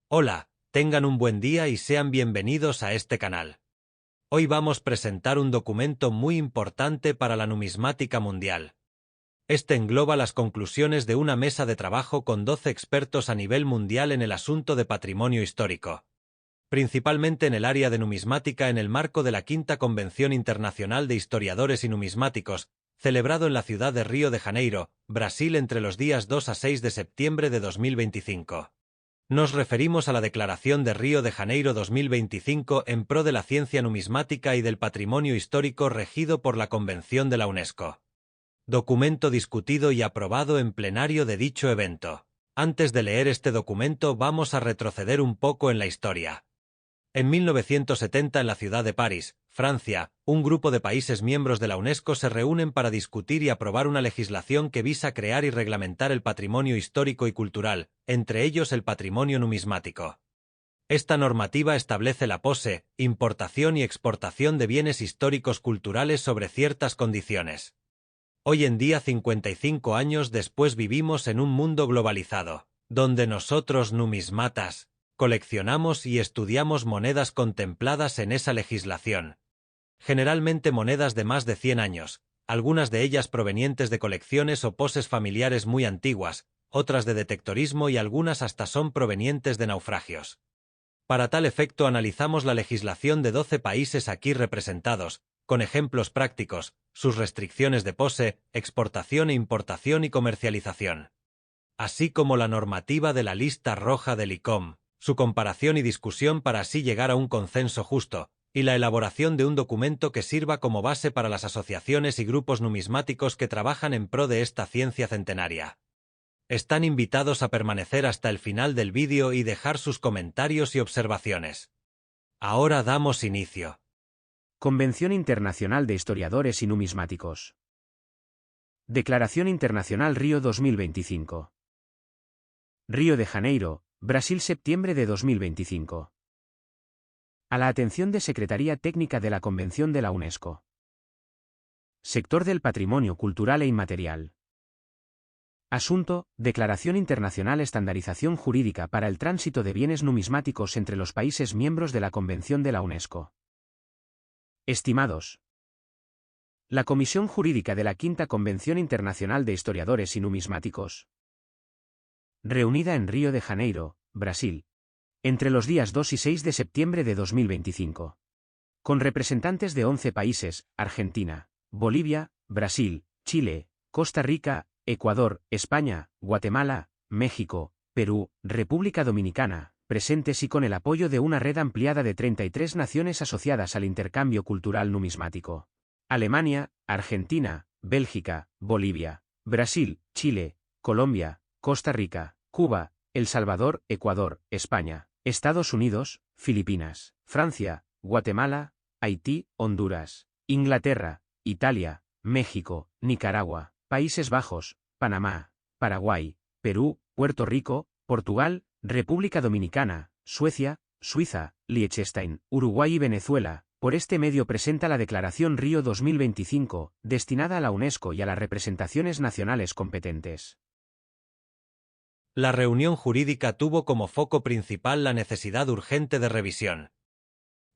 Hola, tengan un buen día y sean bienvenidos a este canal. Hoy vamos a presentar un documento muy importante para la numismática mundial. Este engloba las conclusiones de una mesa de trabajo con 12 expertos a nivel mundial en el asunto de patrimonio histórico, principalmente en el área de numismática en el marco de la Quinta Convención Internacional de Historiadores y Numismáticos, celebrado en la ciudad de Río de Janeiro, Brasil entre los días 2 a 6 de septiembre de 2025. Nos referimos a la Declaración de Río de Janeiro 2025 en pro de la ciencia numismática y del patrimonio histórico regido por la Convención de la UNESCO. Documento discutido y aprobado en plenario de dicho evento. Antes de leer este documento vamos a retroceder un poco en la historia. En 1970 en la ciudad de París, Francia, un grupo de países miembros de la UNESCO se reúnen para discutir y aprobar una legislación que visa crear y reglamentar el patrimonio histórico y cultural, entre ellos el patrimonio numismático. Esta normativa establece la pose, importación y exportación de bienes históricos culturales sobre ciertas condiciones. Hoy en día, 55 años después, vivimos en un mundo globalizado, donde nosotros numismatas coleccionamos y estudiamos monedas contempladas en esa legislación. Generalmente monedas de más de 100 años, algunas de ellas provenientes de colecciones o poses familiares muy antiguas, otras de detectorismo y algunas hasta son provenientes de naufragios. Para tal efecto analizamos la legislación de 12 países aquí representados, con ejemplos prácticos, sus restricciones de pose, exportación e importación y comercialización, así como la normativa de la lista roja del ICOM, su comparación y discusión para así llegar a un consenso justo, y la elaboración de un documento que sirva como base para las asociaciones y grupos numismáticos que trabajan en pro de esta ciencia centenaria. Están invitados a permanecer hasta el final del vídeo y dejar sus comentarios y observaciones. Ahora damos inicio. Convención Internacional de Historiadores y Numismáticos. Declaración Internacional Río 2025. Río de Janeiro, Brasil, septiembre de 2025. A la atención de Secretaría Técnica de la Convención de la UNESCO. Sector del patrimonio cultural e inmaterial. Asunto: Declaración Internacional Estandarización Jurídica para el Tránsito de Bienes Numismáticos entre los países miembros de la Convención de la UNESCO. Estimados. La Comisión Jurídica de la Quinta Convención Internacional de Historiadores y Numismáticos, reunida en Río de Janeiro, Brasil, entre los días 2 y 6 de septiembre de 2025, con representantes de 11 países: Argentina, Bolivia, Brasil, Chile, Costa Rica, Ecuador, España, Guatemala, México, Perú, República Dominicana, presentes y con el apoyo de una red ampliada de 33 naciones asociadas al intercambio cultural numismático: Alemania, Argentina, Bélgica, Bolivia, Brasil, Chile, Colombia, Costa Rica, Cuba, El Salvador, Ecuador, España, Estados Unidos, Filipinas, Francia, Guatemala, Haití, Honduras, Inglaterra, Italia, México, Nicaragua, Países Bajos, Panamá, Paraguay, Perú, Puerto Rico, Portugal, República Dominicana, Suecia, Suiza, Liechtenstein, Uruguay y Venezuela. Por este medio presenta la Declaración Río 2025, destinada a la UNESCO y a las representaciones nacionales competentes. La reunión jurídica tuvo como foco principal la necesidad urgente de revisión,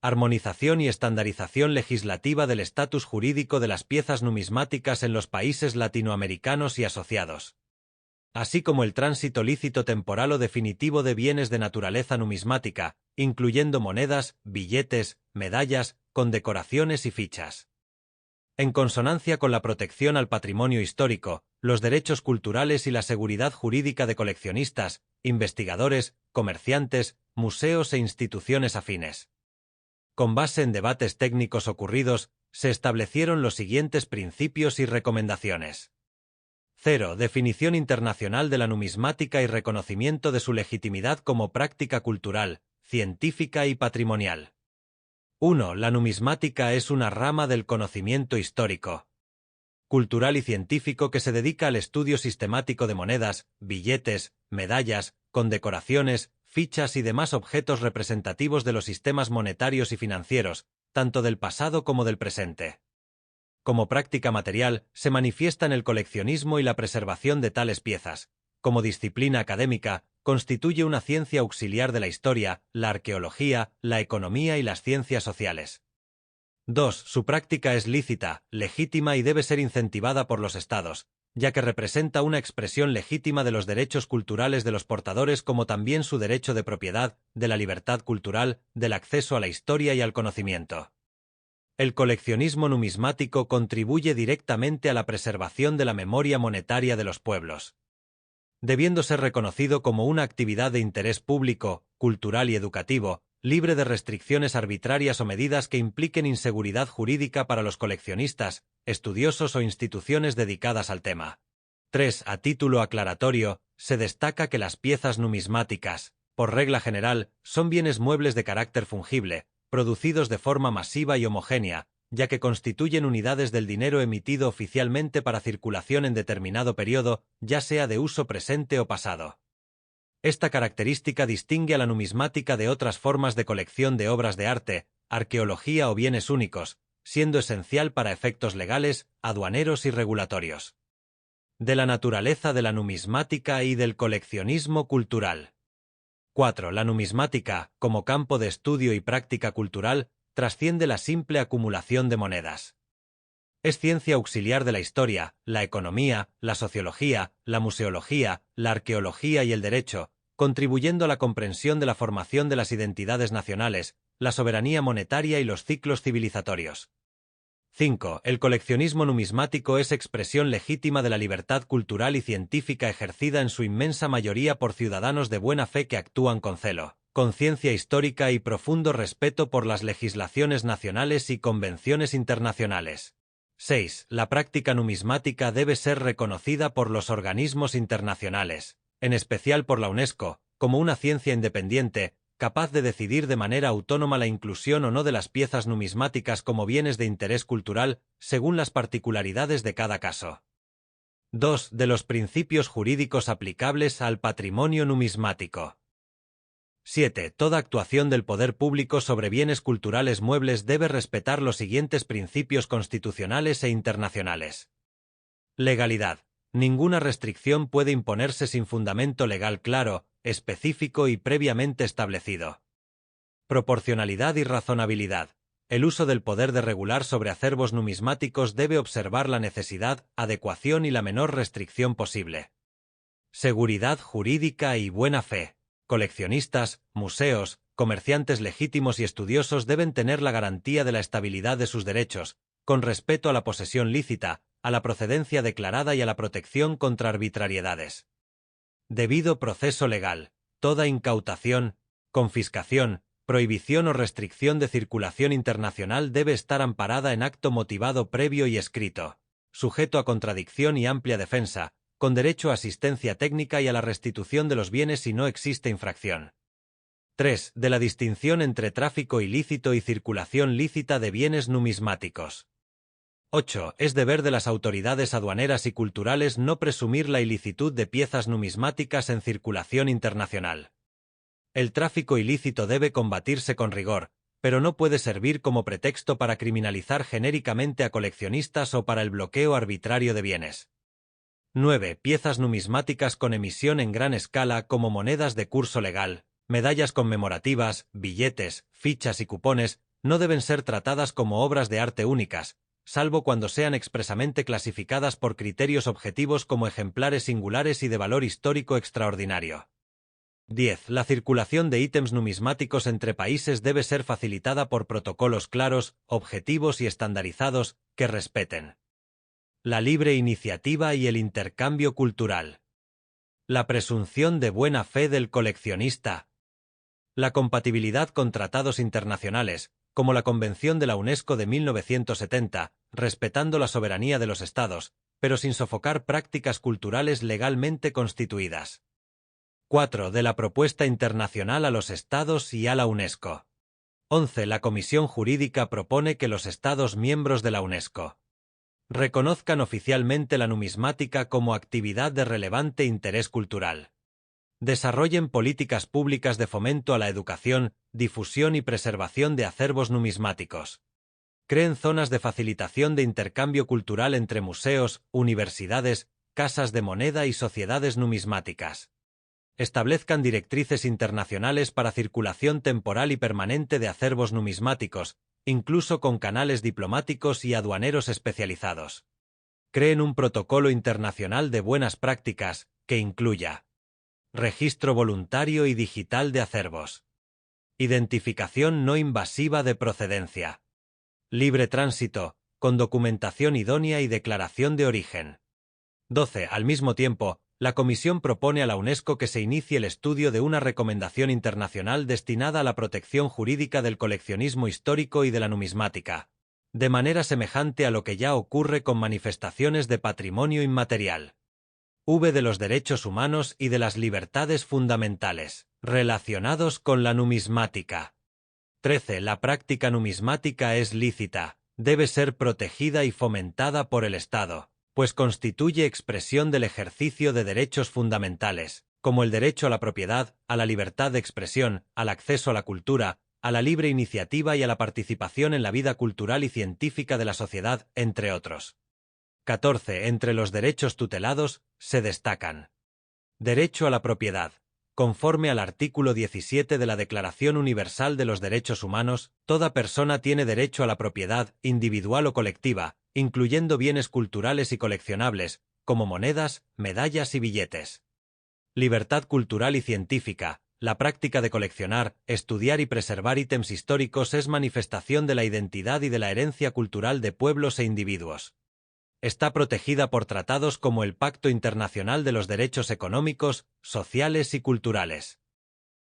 armonización y estandarización legislativa del estatus jurídico de las piezas numismáticas en los países latinoamericanos y asociados, así como el tránsito lícito temporal o definitivo de bienes de naturaleza numismática, incluyendo monedas, billetes, medallas, condecoraciones y fichas. En consonancia con la protección al patrimonio histórico, los derechos culturales y la seguridad jurídica de coleccionistas, investigadores, comerciantes, museos e instituciones afines. Con base en debates técnicos ocurridos, se establecieron los siguientes principios y recomendaciones. 0. Definición internacional de la numismática y reconocimiento de su legitimidad como práctica cultural, científica y patrimonial. 1. La numismática es una rama del conocimiento histórico, cultural y científico que se dedica al estudio sistemático de monedas, billetes, medallas, condecoraciones, fichas y demás objetos representativos de los sistemas monetarios y financieros, tanto del pasado como del presente. Como práctica material, se manifiesta en el coleccionismo y la preservación de tales piezas. Como disciplina académica, constituye una ciencia auxiliar de la historia, la arqueología, la economía y las ciencias sociales. 2. Su práctica es lícita, legítima y debe ser incentivada por los estados, ya que representa una expresión legítima de los derechos culturales de los portadores como también su derecho de propiedad, de la libertad cultural, del acceso a la historia y al conocimiento. El coleccionismo numismático contribuye directamente a la preservación de la memoria monetaria de los pueblos. Debiendo ser reconocido como una actividad de interés público, cultural y educativo, libre de restricciones arbitrarias o medidas que impliquen inseguridad jurídica para los coleccionistas, estudiosos o instituciones dedicadas al tema. 3. A título aclaratorio, se destaca que las piezas numismáticas, por regla general, son bienes muebles de carácter fungible, producidos de forma masiva y homogénea, ya que constituyen unidades del dinero emitido oficialmente para circulación en determinado periodo, ya sea de uso presente o pasado. Esta característica distingue a la numismática de otras formas de colección de obras de arte, arqueología o bienes únicos, siendo esencial para efectos legales, aduaneros y regulatorios. De la naturaleza de la numismática y del coleccionismo cultural. 4. La numismática, como campo de estudio y práctica cultural, trasciende la simple acumulación de monedas. Es ciencia auxiliar de la historia, la economía, la sociología, la museología, la arqueología y el derecho, contribuyendo a la comprensión de la formación de las identidades nacionales, la soberanía monetaria y los ciclos civilizatorios. 5. El coleccionismo numismático es expresión legítima de la libertad cultural y científica ejercida en su inmensa mayoría por ciudadanos de buena fe que actúan con celo, conciencia histórica y profundo respeto por las legislaciones nacionales y convenciones internacionales. 6. La práctica numismática debe ser reconocida por los organismos internacionales, en especial por la UNESCO, como una ciencia independiente, capaz de decidir de manera autónoma la inclusión o no de las piezas numismáticas como bienes de interés cultural, según las particularidades de cada caso. 2. De los principios jurídicos aplicables al patrimonio numismático. 7. Toda actuación del poder público sobre bienes culturales muebles debe respetar los siguientes principios constitucionales e internacionales. Legalidad. Ninguna restricción puede imponerse sin fundamento legal claro, específico y previamente establecido. Proporcionalidad y razonabilidad. El uso del poder de regular sobre acervos numismáticos debe observar la necesidad, adecuación y la menor restricción posible. Seguridad jurídica y buena fe. Coleccionistas, museos, comerciantes legítimos y estudiosos deben tener la garantía de la estabilidad de sus derechos, con respeto a la posesión lícita, a la procedencia declarada y a la protección contra arbitrariedades. Debido proceso legal. Toda incautación, confiscación, prohibición o restricción de circulación internacional debe estar amparada en acto motivado previo y escrito, sujeto a contradicción y amplia defensa, con derecho a asistencia técnica y a la restitución de los bienes si no existe infracción. 3. De la distinción entre tráfico ilícito y circulación lícita de bienes numismáticos. 8. Es deber de las autoridades aduaneras y culturales no presumir la ilicitud de piezas numismáticas en circulación internacional. El tráfico ilícito debe combatirse con rigor, pero no puede servir como pretexto para criminalizar genéricamente a coleccionistas o para el bloqueo arbitrario de bienes. 9. Piezas numismáticas con emisión en gran escala como monedas de curso legal, medallas conmemorativas, billetes, fichas y cupones, no deben ser tratadas como obras de arte únicas, salvo cuando sean expresamente clasificadas por criterios objetivos como ejemplares singulares y de valor histórico extraordinario. 10. La circulación de ítems numismáticos entre países debe ser facilitada por protocolos claros, objetivos y estandarizados, que respeten la libre iniciativa y el intercambio cultural. La presunción de buena fe del coleccionista. La compatibilidad con tratados internacionales, como la Convención de la UNESCO de 1970, respetando la soberanía de los Estados, pero sin sofocar prácticas culturales legalmente constituidas. 4. De la propuesta internacional a los Estados y a la UNESCO. 11. La Comisión Jurídica propone que los Estados miembros de la UNESCO reconozcan oficialmente la numismática como actividad de relevante interés cultural. Desarrollen políticas públicas de fomento a la educación, difusión y preservación de acervos numismáticos. Creen zonas de facilitación de intercambio cultural entre museos, universidades, casas de moneda y sociedades numismáticas. establezcan directrices internacionales para circulación temporal y permanente de acervos numismáticos, incluso con canales diplomáticos y aduaneros especializados. Creen un protocolo internacional de buenas prácticas, que incluya registro voluntario y digital de acervos, identificación no invasiva de procedencia, libre tránsito, con documentación idónea y declaración de origen. 12. Al mismo tiempo, la Comisión propone a la UNESCO que se inicie el estudio de una recomendación internacional destinada a la protección jurídica del coleccionismo histórico y de la numismática, de manera semejante a lo que ya ocurre con manifestaciones de patrimonio inmaterial. V. De los derechos humanos y de las libertades fundamentales, relacionados con la numismática. 13. La práctica numismática es lícita, debe ser protegida y fomentada por el Estado, pues constituye expresión del ejercicio de derechos fundamentales, como el derecho a la propiedad, a la libertad de expresión, al acceso a la cultura, a la libre iniciativa y a la participación en la vida cultural y científica de la sociedad, entre otros. 14. Entre los derechos tutelados, se destacan: derecho a la propiedad. Conforme al artículo 17 de la Declaración Universal de los Derechos Humanos, toda persona tiene derecho a la propiedad, individual o colectiva, incluyendo bienes culturales y coleccionables, como monedas, medallas y billetes. Libertad cultural y científica. La práctica de coleccionar, estudiar y preservar ítems históricos es manifestación de la identidad y de la herencia cultural de pueblos e individuos. Está protegida por tratados como el Pacto Internacional de los Derechos Económicos, Sociales y Culturales.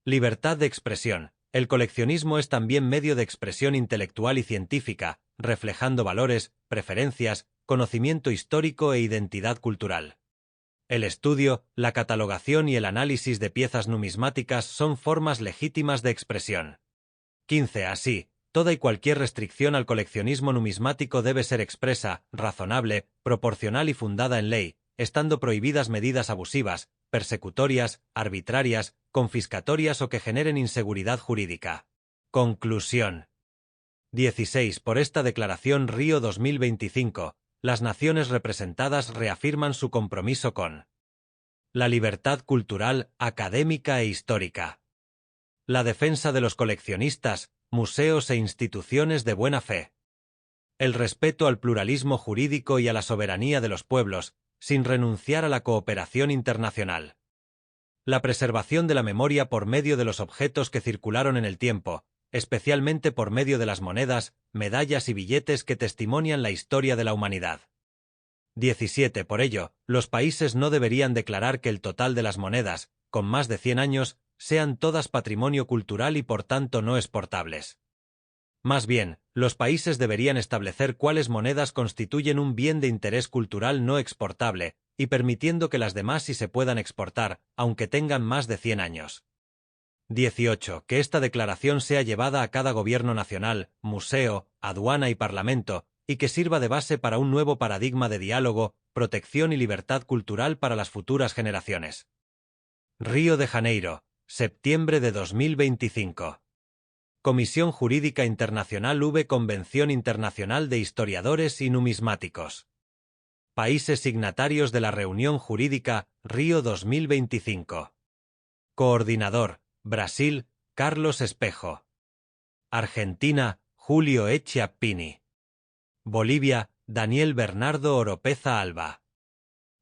Libertad de expresión. El coleccionismo es también medio de expresión intelectual y científica, reflejando valores, preferencias, conocimiento histórico e identidad cultural. El estudio, la catalogación y el análisis de piezas numismáticas son formas legítimas de expresión. 15. Así, toda y cualquier restricción al coleccionismo numismático debe ser expresa, razonable, proporcional y fundada en ley, estando prohibidas medidas abusivas, persecutorias, arbitrarias, confiscatorias o que generen inseguridad jurídica. Conclusión. 16. Por esta Declaración Río 2025, las naciones representadas reafirman su compromiso con la libertad cultural, académica e histórica, la defensa de los coleccionistas, museos e instituciones de buena fe, el respeto al pluralismo jurídico y a la soberanía de los pueblos, sin renunciar a la cooperación internacional, la preservación de la memoria por medio de los objetos que circularon en el tiempo, especialmente por medio de las monedas, medallas y billetes que testimonian la historia de la humanidad. 17. Por ello, los países no deberían declarar que el total de las monedas, con más de 100 años, sean todas patrimonio cultural y por tanto no exportables. Más bien, los países deberían establecer cuáles monedas constituyen un bien de interés cultural no exportable, y permitiendo que las demás sí se puedan exportar, aunque tengan más de 100 años. 18. Que esta declaración sea llevada a cada gobierno nacional, museo, aduana y parlamento, y que sirva de base para un nuevo paradigma de diálogo, protección y libertad cultural para las futuras generaciones. Río de Janeiro, septiembre de 2025. Comisión Jurídica Internacional V. Convención Internacional de Historiadores y Numismáticos. Países signatarios de la Reunión Jurídica, Río 2025. Coordinador, Brasil, Carlos Espejo. Argentina, Julio Chiappini. Bolivia, Daniel Bernardo Oropeza Alba.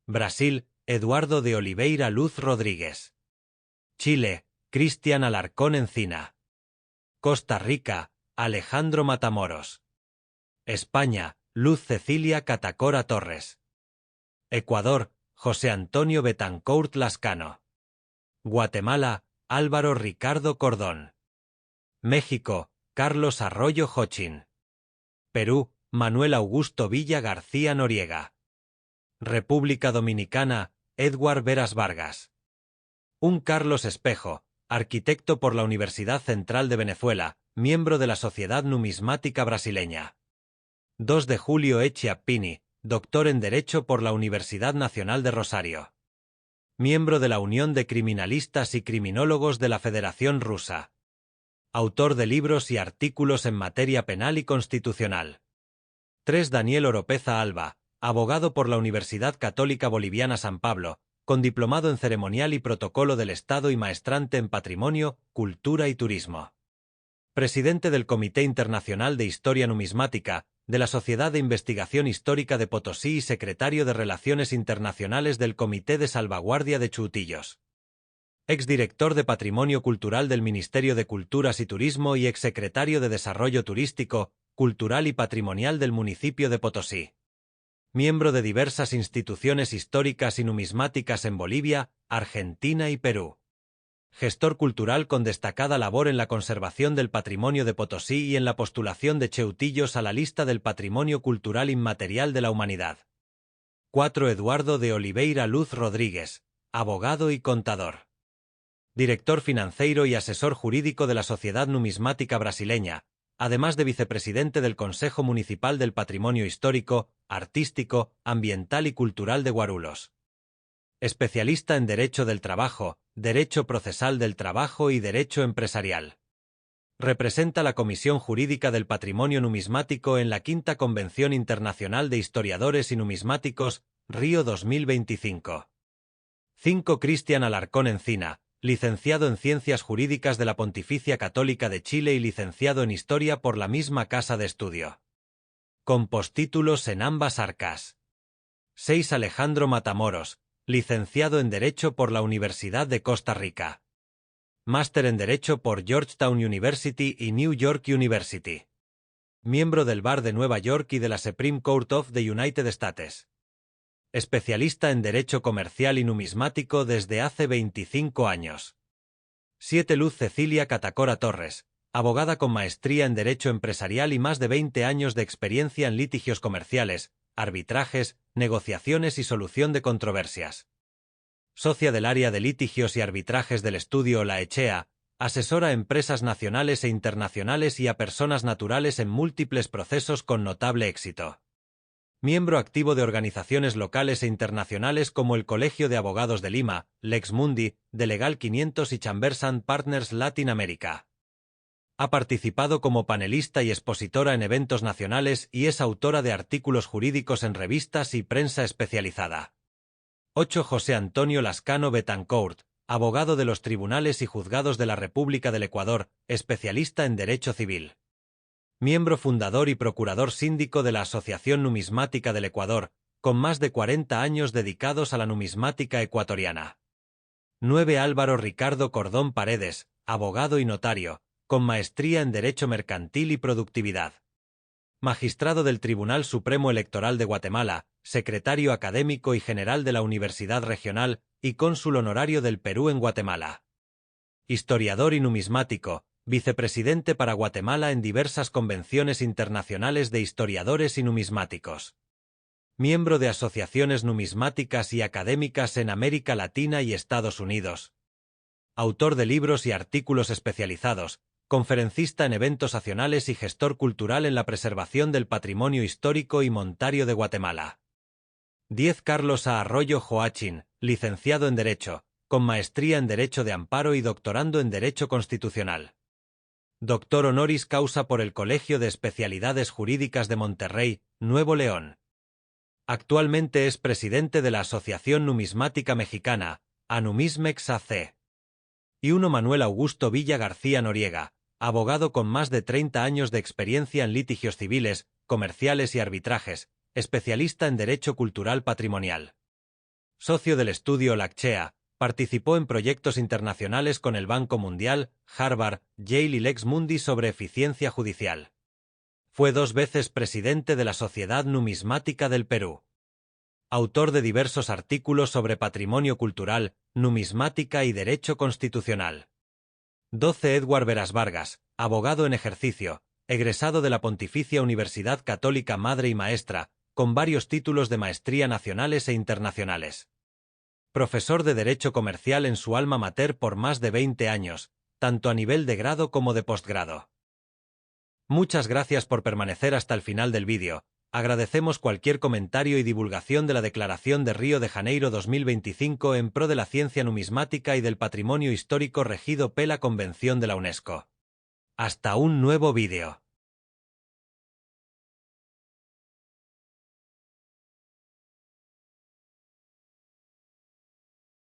Brasil, Eduardo de Oliveira Luz Rodríguez. Chile, Cristian Alarcón Encina. Costa Rica, Alejandro Matamoros. España, Luz Cecilia Catacora Torres. Ecuador, José Antonio Betancourt Lascano. Guatemala, Álvaro Ricardo Cordón. México, Carlos Arroyo Jochín. Perú, Manuel Augusto Villa García Noriega. República Dominicana, Edward Veras Vargas. Un Carlos Espejo, arquitecto por la Universidad Central de Venezuela, miembro de la Sociedad Numismática Brasileña. 2 de Julio Chiappini, doctor en Derecho por la Universidad Nacional de Rosario. Miembro de la Unión de Criminalistas y Criminólogos de la Federación Rusa. Autor de libros y artículos en materia penal y constitucional. 3 Daniel Oropeza Alba, abogado por la Universidad Católica Boliviana San Pablo, con diplomado en Ceremonial y Protocolo del Estado y maestrante en Patrimonio, Cultura y Turismo. Presidente del Comité Internacional de Historia Numismática, de la Sociedad de Investigación Histórica de Potosí y secretario de Relaciones Internacionales del Comité de Salvaguardia de Chuutillos. Exdirector de Patrimonio Cultural del Ministerio de Culturas y Turismo y exsecretario de Desarrollo Turístico, Cultural y Patrimonial del municipio de Potosí. Miembro de diversas instituciones históricas y numismáticas en Bolivia, Argentina y Perú. Gestor cultural con destacada labor en la conservación del patrimonio de Potosí y en la postulación de Chuutillos a la lista del Patrimonio Cultural Inmaterial de la Humanidad. 4. Eduardo de Oliveira Luz Rodríguez, abogado y contador. Director financeiro y asesor jurídico de la Sociedad Numismática Brasileña, además de vicepresidente del Consejo Municipal del Patrimonio Histórico, Artístico, Ambiental y Cultural de Guarulhos. Especialista en Derecho del Trabajo, Derecho Procesal del Trabajo y Derecho Empresarial. Representa la Comisión Jurídica del Patrimonio Numismático en la Quinta Convención Internacional de Historiadores y Numismáticos, Río 2025. 5. Cristian Alarcón Encina, licenciado en Ciencias Jurídicas de la Pontificia Católica de Chile y licenciado en Historia por la misma Casa de Estudio. Con postítulos en ambas arcas. 6. Alejandro Matamoros, licenciado en Derecho por la Universidad de Costa Rica. Máster en Derecho por Georgetown University y New York University. Miembro del Bar de Nueva York y de la Supreme Court of the United States. Especialista en Derecho Comercial y Numismático desde hace 25 años. 7. Luz Cecilia Catacora Torres, abogada con maestría en Derecho Empresarial y más de 20 años de experiencia en litigios comerciales, arbitrajes, negociaciones y solución de controversias. Socia del área de litigios y arbitrajes del estudio La Echea, asesora a empresas nacionales e internacionales y a personas naturales en múltiples procesos con notable éxito. Miembro activo de organizaciones locales e internacionales como el Colegio de Abogados de Lima, Lex Mundi, de Legal 500 y Chambers & Partners Latin America. Ha participado como panelista y expositora en eventos nacionales y es autora de artículos jurídicos en revistas y prensa especializada. 8. José Antonio Lascano Betancourt, abogado de los tribunales y juzgados de la República del Ecuador, especialista en Derecho Civil. Miembro fundador y procurador síndico de la Asociación Numismática del Ecuador, con más de 40 años dedicados a la numismática ecuatoriana. 9. Álvaro Ricardo Cordón Paredes, abogado y notario, con maestría en Derecho Mercantil y Productividad. Magistrado del Tribunal Supremo Electoral de Guatemala, secretario académico y general de la Universidad Regional y cónsul honorario del Perú en Guatemala. Historiador y numismático, vicepresidente para Guatemala en diversas convenciones internacionales de historiadores y numismáticos. Miembro de asociaciones numismáticas y académicas en América Latina y Estados Unidos. Autor de libros y artículos especializados, conferencista en eventos nacionales y gestor cultural en la preservación del patrimonio histórico y montario de Guatemala. 10. Carlos A. Arroyo Joachín, licenciado en Derecho, con maestría en Derecho de Amparo y doctorando en Derecho Constitucional. Doctor honoris causa por el Colegio de Especialidades Jurídicas de Monterrey, Nuevo León. Actualmente es presidente de la Asociación Numismática Mexicana, Anumismex AC. Y 1. Manuel Augusto Villa García Noriega, abogado con más de 30 años de experiencia en litigios civiles, comerciales y arbitrajes, especialista en Derecho Cultural Patrimonial. Socio del estudio La Echea, participó en proyectos internacionales con el Banco Mundial, Harvard, Yale y Lex Mundi sobre eficiencia judicial. Fue 2 veces presidente de la Sociedad Numismática del Perú. Autor de diversos artículos sobre patrimonio cultural, numismática y derecho constitucional. 12. Edward Veras Vargas, abogado en ejercicio, egresado de la Pontificia Universidad Católica Madre y Maestra, con varios títulos de maestría nacionales e internacionales. Profesor de Derecho Comercial en su alma mater por más de 20 años, tanto a nivel de grado como de posgrado. Muchas gracias por permanecer hasta el final del vídeo. Agradecemos cualquier comentario y divulgación de la Declaración de Río de Janeiro 2025 en pro de la ciencia numismática y del patrimonio histórico regido por la Convención de la UNESCO. Hasta un nuevo vídeo.